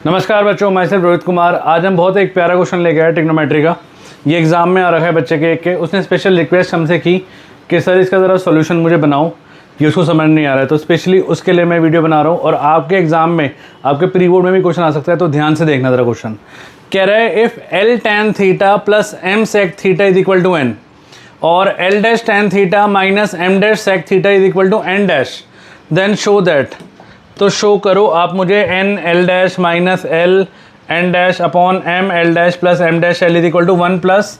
नमस्कार बच्चों, मैं सिर्फ रोहित कुमार। आज हम बहुत एक प्यारा क्वेश्चन लेके आए ट्रिग्नोमेट्री का। ये एग्जाम में आ रखा है बच्चे के एक के। उसने स्पेशल रिक्वेस्ट हमसे की कि सर इसका ज़रा सॉल्यूशन मुझे बनाओ, ये उसको समझ नहीं आ रहा है, तो स्पेशली उसके लिए मैं वीडियो बना रहा हूँ। और आपके एग्जाम में, आपके प्री बोर्ड में भी क्वेश्चन आ सकता है, तो ध्यान से देखना ज़रा क्वेश्चन। कह रहा है if l tan theta plus M sec theta is equal to n और l dash tan theta minus m dash sec theta is equal to n dash, then show that. तो शो करो आप मुझे n L dash minus L N dash upon m L dash plus M dash l is equal to 1 plus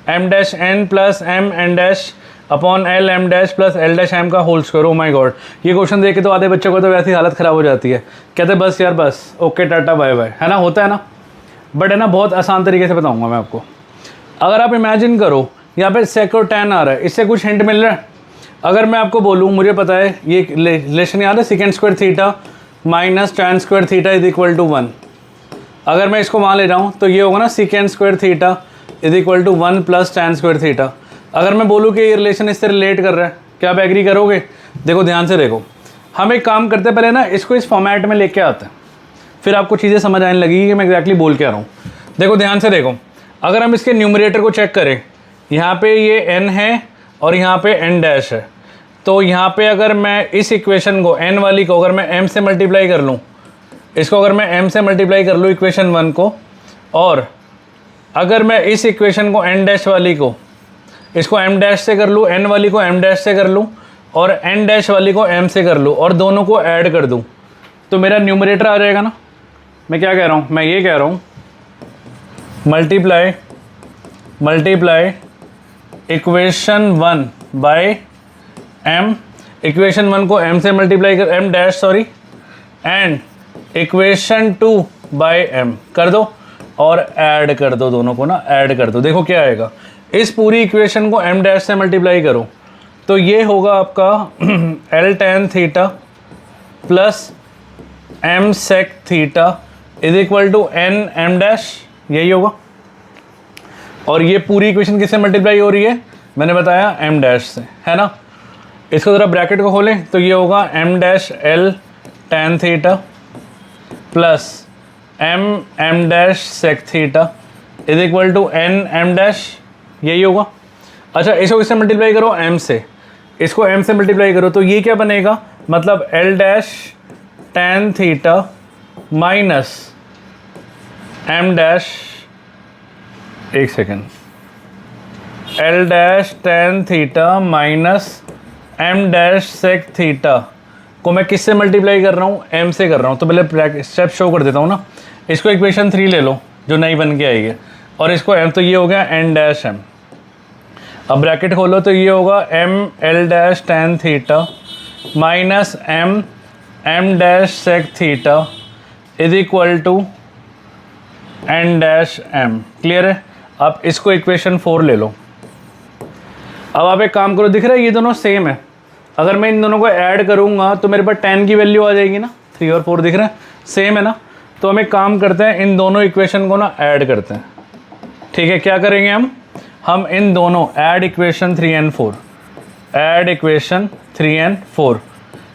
M dash n plus m n dash upon l m dash plus L dash M का whole square. Oh my god, ये question देख के तो आधे बच्चों को तो वैसी हालत ख़राब हो जाती है, कहते बस यार बस ओके टाटा बाय बाय, है ना, होता है ना। बट है ना, बहुत आसान तरीके से बताऊँगा मैं आपको। अगर आप इमेजिन करो यहाँ पे सेक और टैन आ रहा है, इससे कुछ हिंट मिल रहा है। अगर मैं आपको बोलूँ, मुझे पता है ये रिलेशन याद है, second square theta minus tan square theta is equal to 1। अगर मैं इसको वहाँ ले जाऊँ तो ये होगा ना, second square theta is equal to 1 plus tan square theta. अगर मैं बोलूँ कि ये रिलेशन इससे रिलेट कर रहा है, क्या आप एग्री करोगे? देखो ध्यान से देखो, हम एक काम करते पहले ना इसको इस फॉर्मेट में लेके आते हैं, फिर आपको चीज़ें समझ आने लगेगी कि मैं एग्जैक्टली बोल के आ रहा हूँ। देखो ध्यान से देखो, अगर हम इसके न्यूमरेटर को चेक करें, यहाँ पे ये n है और यहाँ पे n डैश है, तो यहाँ पे अगर मैं इस इक्वेशन को n वाली को अगर मैं m से मल्टीप्लाई कर लूँ, इसको अगर मैं m से मल्टीप्लाई कर लूँ इक्वेशन 1 को, और अगर मैं इस इक्वेशन को n डैश वाली को इसको m डैश से कर लूँ, n वाली को m डैश से कर लूँ और n डैश वाली को m से कर लूँ और दोनों को ऐड कर दूँ, तो मेरा न्यूमरेटर आ जाएगा ना। मैं क्या कह रहा हूँ, मैं ये कह रहा हूँ multiply equation 1 by m, equation 1 को m से मल्टीप्लाई कर m dash sorry, and equation 2 by m कर दो और ऐड कर दो, दोनों को ना ऐड कर दो। देखो क्या आएगा, इस पूरी इक्वेशन को m डैश से मल्टीप्लाई करो तो ये होगा आपका l tan theta plus m sec theta is equal to n m dash, यही होगा। और ये पूरी इक्वेशन किससे मल्टीप्लाई हो रही है, मैंने बताया m डैश से, है ना। इसको ज़रा ब्रैकेट को खोलें तो ये होगा m dash l tan theta plus m dash sec theta is equal to n m dash, यही होगा। अच्छा, इसको इससे मल्टीप्लाई करो m से, इसको m से मल्टीप्लाई करो तो ये क्या बनेगा, मतलब l dash tan theta minus m dash, एक second, l dash tan theta minus m dash sec theta को मैं किससे मल्टीप्लाई कर रहा हूँ, m से कर रहा हूँ। तो पहले स्टेप शो कर देता हूँ ना। इसको इक्वेशन 3 ले लो जो नई बन के आई है, और इसको m, तो ये हो गया n डैश m। अब ब्रैकेट खोलो तो ये होगा m l dash tan theta minus m dash sec theta is equal to n dash m। Clear है? आप इसको इक्वेशन 4 ले लो। अब आप एक काम करो, दिख रहा है ये दोनों सेम है, अगर मैं इन दोनों को ऐड करूंगा तो मेरे पास 10 की वैल्यू आ जाएगी ना। 3 और 4 दिख रहा है, सेम है ना। तो हम एक काम करते हैं, इन दोनों इक्वेशन को ना ऐड करते हैं। ठीक है, क्या करेंगे हम इन दोनों add equation 3 and 4, add equation 3 and 4।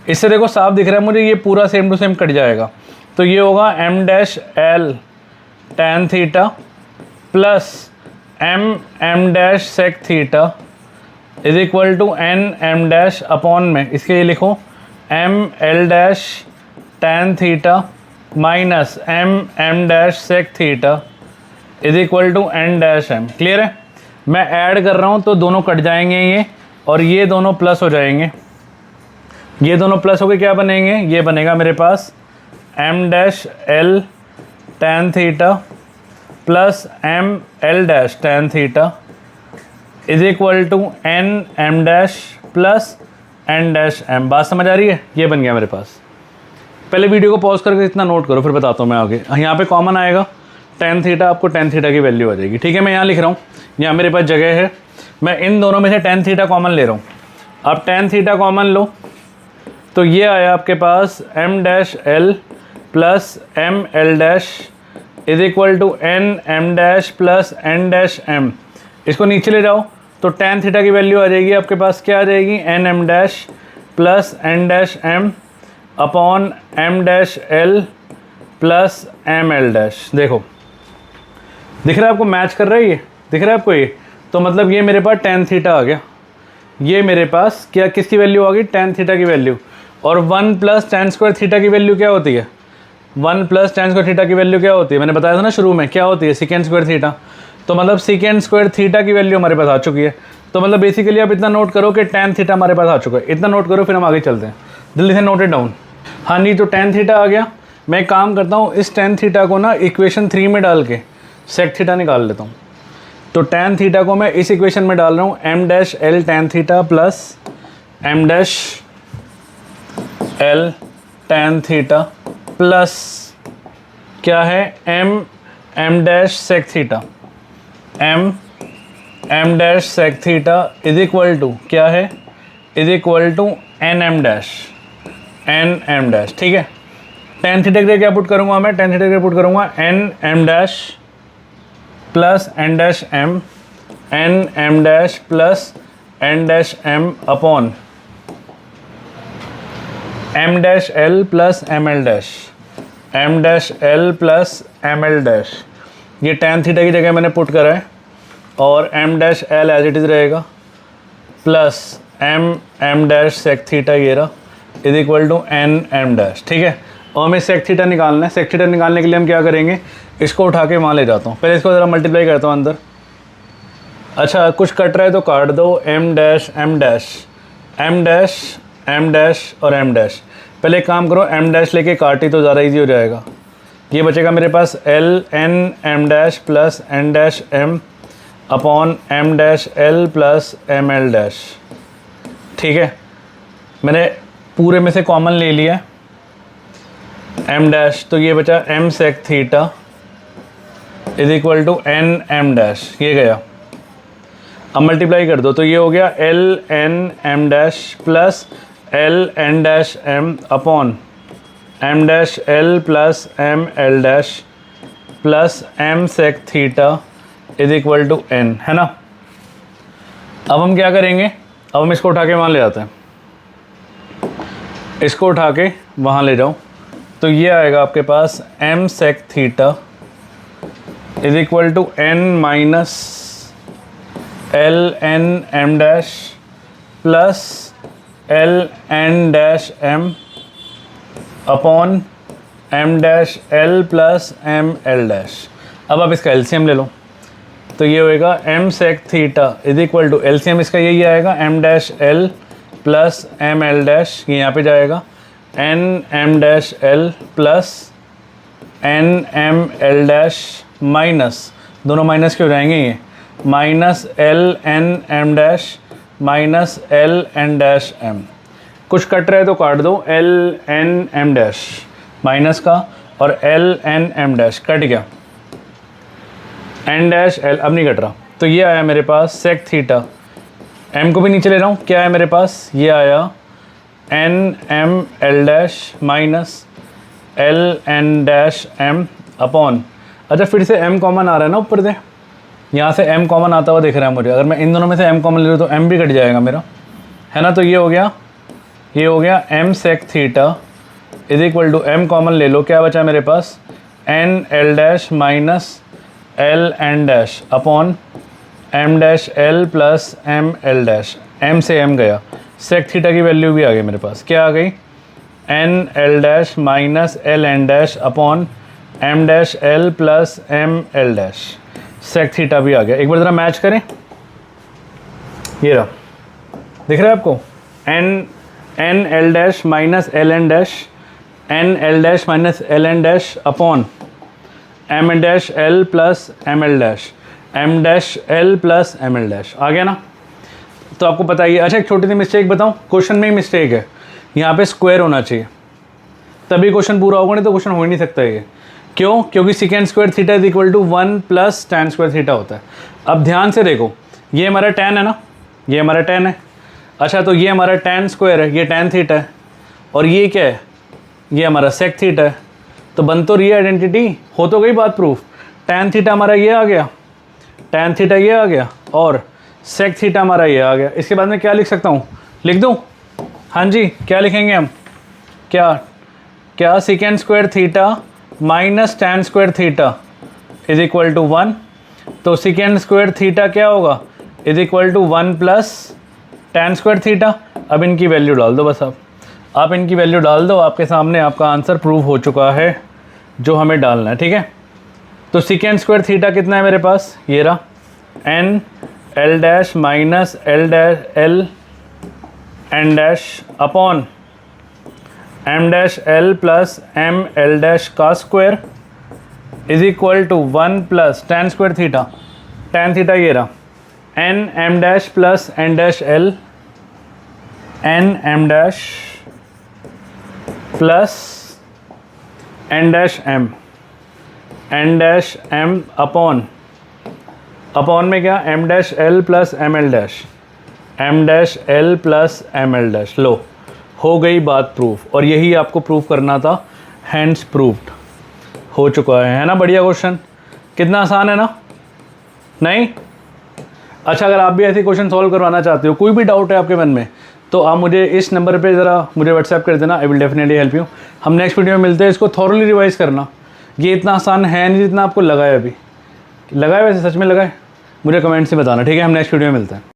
इससे देखो साफ दिख रहा है मुझे, ये पूरा सेम टू सेम कट जाएगा। तो ये होगा m dash l tan theta plus m dash sec theta is equal to n m dash upon में इसके ये लिखो m l dash tan theta minus m dash sec theta is equal to n dash m। Clear है? मैं add कर रहा हूँ तो दोनों कट जाएंगे ये, और ये दोनों प्लस हो जाएंगे। ये दोनों प्लस हो के क्या बनेंगे, ये बनेगा मेरे पास m dash l tan theta plus m l dash tan theta is equal to n m dash plus n dash m। बात समझ आ रही है? ये बन गया मेरे पास। पहले वीडियो को पॉज करके इतना नोट करो, फिर बताता हूँ मैं आगे। यहाँ पे कॉमन आएगा tan थीटा, आपको tan थीटा की वैल्यू आ जाएगी। ठीक है, मैं यहाँ लिख रहा हूँ, यहाँ मेरे पास जगह है, मैं इन दोनों में से tan थीटा कॉमन ले रहा हूँ। आप tan थीटा कॉमन लो तो ये आया आपके पास m dash l plus m l dash is equal to n m dash plus n dash m। इसको नीचे ले जाओ तो tan थीटा की वैल्यू आ जाएगी आपके पास, क्या आ जाएगी, n m dash plus n dash m upon m dash l plus M L dash. देखो दिख रहा है आपको, मैच कर रहा है ये, दिख रहा है आपको ये। तो मतलब ये मेरे पास टेन थीटा आ गया, ये मेरे पास क्या किसकी वैल्यू आ गई, टेन थीटा की वैल्यू। और 1 प्लस टेन स्क्वायर थीटा की वैल्यू क्या होती है, 1 प्लस टेन स्क्वायर थीटा की वैल्यू क्या होती है, मैंने बताया था ना शुरू में, क्या होती है, सेकेंड स्क्वायर थीटा। तो मतलब सेकेंड स्क्वायर थीटा की वैल्यू हमारे पास आ चुकी है। तो मतलब बेसिकली आप इतना नोट करो कि टेन थीटा हमारे पास आ चुका है, इतना नोट करो, फिर हम आगे चलते हैं, जल्दी से नोट इट डाउन। हाँ जी, तो टेन थीटा आ गया। मैं एक काम करता हूँ, इस टेन थीटा को ना इक्वेशन 3 में डाल के सेक थीटा निकाल लेता हूँ। तो टेन थीटा को मैं इस इक्वेशन में डाल रहा हूँ, M dash L tan theta plus M dash L tan theta plus क्या है, M dash sec theta, M dash sec theta is equal to क्या है, is equal to N M dash. ठीक है, टेन थीटा के लिए क्या put करूँगा मैं, टेन थीटा के लिए पुट करूँगा n M dash plus N dash m, n M dash plus N dash M upon M dash L plus M L dash, M dash L plus M L dash. ये tan theta की जगह मैंने put करा है, और M dash l as it is रहेगा plus M dash sec theta ये रहा is equal to N M dash. ठीक है, और हमें सेक थीटा निकालना है। सेक थीटा निकालने के लिए हम क्या करेंगे, इसको उठा के वहाँ ले जाता हूँ, पहले इसको ज़रा मल्टीप्लाई करता हूँ अंदर। अच्छा कुछ कट रहा है तो काट दो, M dash M dash, M dash M dash और एम डैश। पहले एक काम करो, एम डैश लेके काटी तो ज़्यादा इजी हो जाएगा। ये बचेगा मेरे पास L N M dash plus N dash M upon M dash L plus M L dash. ठीक है, मैंने पूरे में से कॉमन ले लिया एम डैश, तो ये बचा M sec theta is equal to N M dash, ये गया। अब मल्टीप्लाई कर दो तो ये हो गया L N M dash plus L N dash M upon M dash L plus M L dash plus M sec theta is equal to N, है ना। अब हम क्या करेंगे, अब हम इसको उठा के वहाँ ले जाते हैं, इसको उठा के वहाँ ले जाओ तो ये आएगा आपके पास M sec theta is equal to N minus L N M dash plus L N dash M upon M dash L plus M L dash. अब आप इसका एलसीएम ले लो तो ये होएगा M sec theta is equal to, LCM इसका यही आएगा, M dash L plus M L dash, ये यहाँ पे जाएगा N M dash L plus N M L dash minus, दोनों माइनस क्यों जाएंगे, ये minus L N M dash minus L N dash M. कुछ कट रहा है तो काट दो, L N M dash minus का और एल एन एम डैश कट गया, एन डैश एल अब नहीं कट रहा। तो ये आया मेरे पास सेक थीटा, एम को भी नीचे ले रहा हूँ, क्या है मेरे पास, ये आया N M L dash minus L N dash M upon, अच्छा फिर से एम कॉमन आ रहा है ना ऊपर से, यहाँ से m कॉमन आता हुआ दिख रहा है मुझे। अगर मैं इन दोनों में से m कॉमन ले लूँ तो m भी कट जाएगा मेरा, है ना। तो ये हो गया m sec theta is equal to m common ले लो, क्या बचा मेरे पास n l dash minus l n dash upon m dash l plus m l dash, m से m गया, सेक थीटा की वैल्यू भी आ गई मेरे पास, क्या आ गई n l dash minus l n dash upon m dash l plus m l dash, sec theta भी आ गया। एक बार ज़रा मैच करें, ये रहा, दिख रहा है आपको, N L dash minus L N dash, N L dash minus L N dash upon M dash L plus M L dash, M dash L plus M L dash आ गया ना। तो आपको पता ही है। अच्छा एक छोटी सी मिस्टेक बताऊँ, क्वेश्चन में ही मिस्टेक है, यहाँ पे स्क्वायर होना चाहिए तभी क्वेश्चन पूरा होगा, नहीं तो क्वेश्चन हो ही नहीं सकता ये। क्यों, क्योंकि second square theta is equal to 1 plus tan square theta होता है। अब ध्यान से देखो, ये हमारा tan है ना, ये हमारा tan है। अच्छा तो ये हमारा tan स्क्वायर है, ये tan थीटा है, और ये क्या है, ये हमारा सेक थीटा है। तो बन तो रही है आइडेंटिटी, हो तो गई बात प्रूफ। tan थीटा हमारा ये आ गया, tan थीटा ये आ गया, और सेक थीटा हमारा ये आ गया। इसके बाद में क्या लिख सकता हूँ, लिख दूँ, हाँ जी क्या लिखेंगे हम, क्या second square theta minus tan square theta is equal to 1, तो सेकेंड स्क्वायर थीटा क्या होगा, is equal to 1 plus tan square theta. अब इनकी वैल्यू डाल दो, बस आप इनकी वैल्यू डाल दो, आपके सामने आपका आंसर प्रूव हो चुका है जो हमें डालना है, ठीक है। तो सेकेंड स्क्वायर थीटा कितना है मेरे पास, ये रहा n l dash minus l dash l n dash upon m dash l plus m l dash का square is equal to 1 plus tan square theta, tan theta ये रहा n m dash plus n dash l n m dash plus n dash m, n dash m upon में क्या, m dash l plus m l dash, m dash l plus m l dash. लो, हो गई बात proof, और यही आपको proof करना था, हैंड्स प्रूफ्ड हो चुका है ना। बढ़िया क्वेश्चन, कितना आसान है ना, नहीं? अच्छा, अगर आप भी ऐसे क्वेश्चन सॉल्व करवाना चाहते हो, कोई भी डाउट है आपके मन में, तो आप मुझे इस नंबर पे ज़रा मुझे व्हाट्सएप कर देना, I will definitely help you. हम नेक्स्ट वीडियो में मिलते हैं। इसको थॉरली रिवाइज करना, ये इतना आसान है नहीं जितना आपको लगा है। अभी लगा है, वैसे सच में लगा है, मुझे कमेंट से बताना, ठीक है। हम नेक्स्ट वीडियो में मिलते हैं।